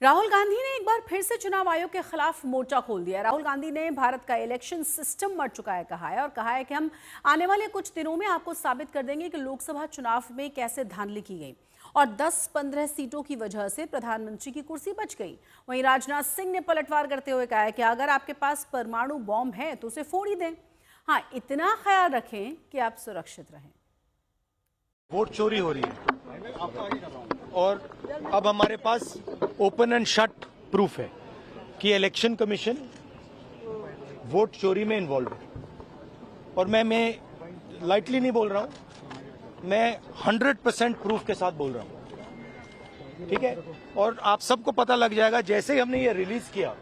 राहुल गांधी ने एक बार फिर से चुनाव आयोग के खिलाफ मोर्चा खोल दिया। राहुल गांधी ने भारत का इलेक्शन सिस्टम मर चुका है कहा है और कहा है कि हम आने वाले कुछ दिनों में आपको साबित कर देंगे कि लोकसभा चुनाव में कैसे धांधली की गई और 10-15 सीटों की वजह से प्रधानमंत्री की कुर्सी बच गई। वहीं राजनाथ सिंह ने पलटवार करते हुए कहा है कि अगर आपके पास परमाणु बॉम्ब है तो उसे फोड़ ही दें। हाँ, इतना ख्याल रखें कि आप सुरक्षित रहें। वोट चोरी हो रही है और अब हमारे पास ओपन एंड शट प्रूफ है कि इलेक्शन कमीशन वोट चोरी में इन्वॉल्व है। और मैं लाइटली नहीं बोल रहा हूं, मैं 100% प्रूफ के साथ बोल रहा हूं, ठीक है। और आप सबको पता लग जाएगा जैसे ही हमने ये रिलीज किया,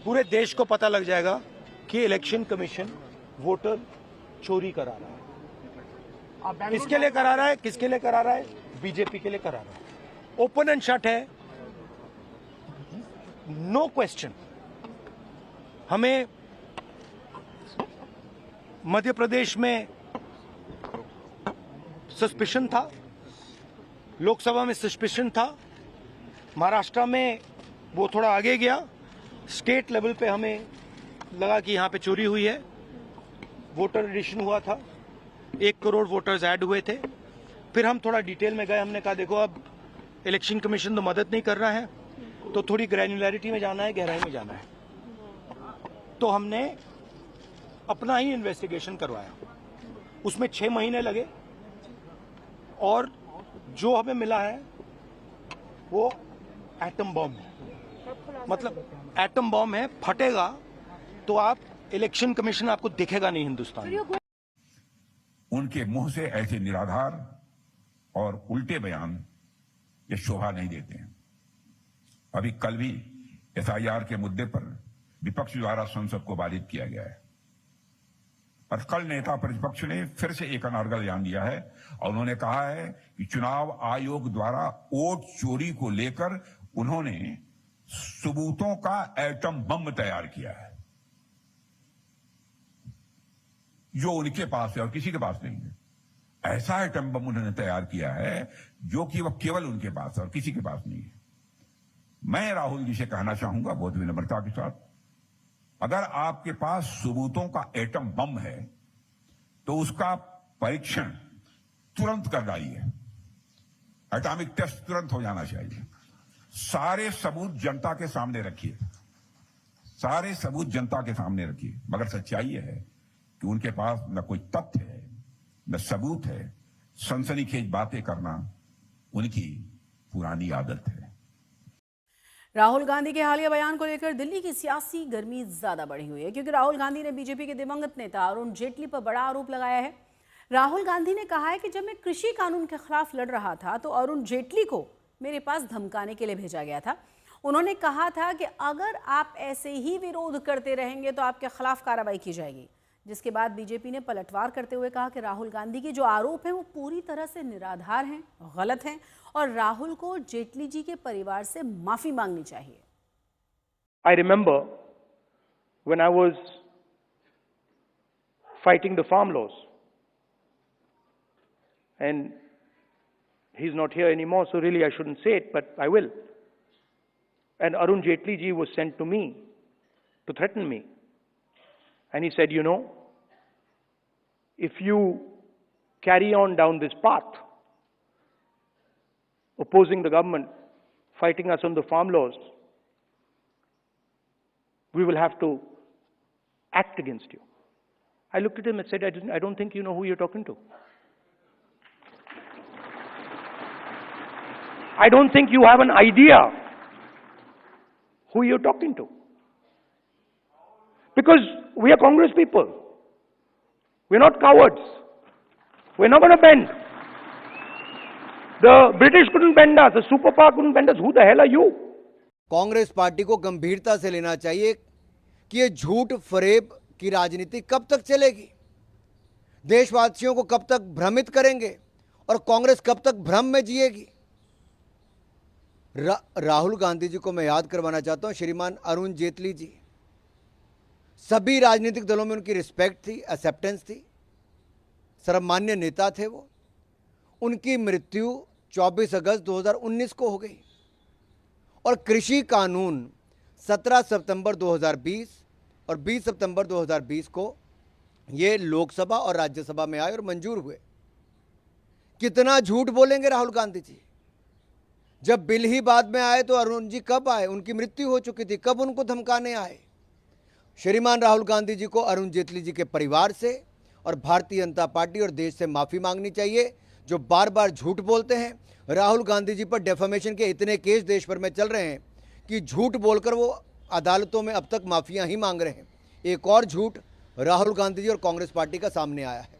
पूरे देश को पता लग जाएगा कि इलेक्शन कमीशन वोटर चोरी करा रहा है। किसके लिए करा रहा है, किसके लिए करा रहा है? बीजेपी के लिए करा रहा है। ओपन एंड शट है, नो क्वेश्चन। हमें मध्य प्रदेश में सस्पिशन था, लोकसभा में सस्पिशन था, महाराष्ट्र में वो थोड़ा आगे गया, स्टेट लेवल पे हमें लगा कि यहां पे चोरी हुई है। वोटर एडिशन हुआ था, 1 करोड़ वोटर्स ऐड हुए थे। फिर हम थोड़ा डिटेल में गए, हमने कहा देखो अब इलेक्शन कमीशन तो मदद नहीं कर रहा है, तो थोड़ी ग्रैन्युलैरिटी में जाना है, गहराई में जाना है। तो हमने अपना ही इन्वेस्टिगेशन करवाया, उसमें 6 महीने लगे और जो हमें मिला है वो एटम बॉम्ब है। मतलब एटम बॉम्ब है, फटेगा तो आप इलेक्शन कमीशन आपको दिखेगा नहीं हिंदुस्तान में। उनके मुंह से ऐसे निराधार और उल्टे बयान ये शोभा नहीं देते हैं। अभी कल भी एसआईआर के मुद्दे पर विपक्ष द्वारा संसद को बाधित किया गया है और कल नेता प्रतिपक्ष ने फिर से एक अनारगल बयान दिया है और उन्होंने कहा है कि चुनाव आयोग द्वारा वोट चोरी को लेकर उन्होंने सबूतों का एटम बम तैयार किया है जो उनके पास है और किसी के पास नहीं है। ऐसा एटम बम उन्होंने तैयार किया है जो कि वह केवल उनके पास है और किसी के पास नहीं है। मैं राहुल जी से कहना चाहूंगा बहुत विनम्रता के साथ, अगर आपके पास सबूतों का एटम बम है तो उसका परीक्षण तुरंत कर डालिए। एटॉमिक टेस्ट तुरंत हो जाना चाहिए। सारे सबूत जनता के सामने रखिए, सारे सबूत जनता के सामने रखिए। मगर सच्चाई यह है कि उनके पास न कोई तथ्य है, न सबूत है। सनसनीखेज बातें करना उनकी पुरानी आदत है। राहुल गांधी के हालिया बयान को लेकर दिल्ली की सियासी गर्मी ज्यादा बढ़ी हुई है क्योंकि राहुल गांधी ने बीजेपी के दिवंगत नेता अरुण जेटली पर बड़ा आरोप लगाया है। राहुल गांधी ने कहा है कि जब मैं कृषि कानून के खिलाफ लड़ रहा था तो अरुण जेटली को मेरे पास धमकाने के लिए भेजा गया था। उन्होंने कहा था कि अगर आप ऐसे ही विरोध करते रहेंगे तो आपके खिलाफ कार्रवाई की जाएगी, जिसके बाद बीजेपी ने पलटवार करते हुए कहा कि राहुल गांधी के जो आरोप हैं वो पूरी तरह से निराधार हैं, गलत हैं और राहुल को जेटली जी के परिवार से माफी मांगनी चाहिए। I remember when I was fighting the farm laws, and he's not here anymore, so really I shouldn't say it, but I will. And Arun Jaitley ji was sent to me to threaten me. And he said, you know, if you carry on down this path, opposing the government, fighting us on the farm laws, we will have to act against you. I looked at him and said, I don't think you know who you're talking to. I don't think you have an idea who you're talking to. Because we are Congress people. We're not cowards. We're not going to bend. The British couldn't bend us. The superpower couldn't bend us. Who the hell are you? Congress party को गंभीरता से लेना चाहिए कि ये झूठ फरेब की राजनीति कब तक चलेगी, देशवासियों को कब तक भ्रमित करेंगे और कांग्रेस कब तक भ्रम में जिएगी। राहुल गांधी जी को मैं याद करवाना चाहता हूं, श्रीमान अरुण जेटली जी, सभी राजनीतिक दलों में उनकी रिस्पेक्ट थी, एक्सेप्टेंस थी, सर्वमान्य नेता थे वो। उनकी मृत्यु 24 अगस्त 2019 को हो गई और कृषि कानून 17 सितंबर 2020 और 20 सितंबर 2020 को ये लोकसभा और राज्यसभा में आए और मंजूर हुए। कितना झूठ बोलेंगे राहुल गांधी जी? जब बिल ही बाद में आए तो अरुण जी कब आए? उनकी मृत्यु हो चुकी थी, कब उनको धमकाने आए? श्रीमान राहुल गांधी जी को अरुण जेटली जी के परिवार से और भारतीय जनता पार्टी और देश से माफी मांगनी चाहिए, जो बार बार झूठ बोलते हैं। राहुल गांधी जी पर डेफेमेशन के इतने केस देश भर में चल रहे हैं कि झूठ बोलकर वो अदालतों में अब तक माफियां ही मांग रहे हैं। एक और झूठ राहुल गांधी जी और कांग्रेस पार्टी का सामने आया है।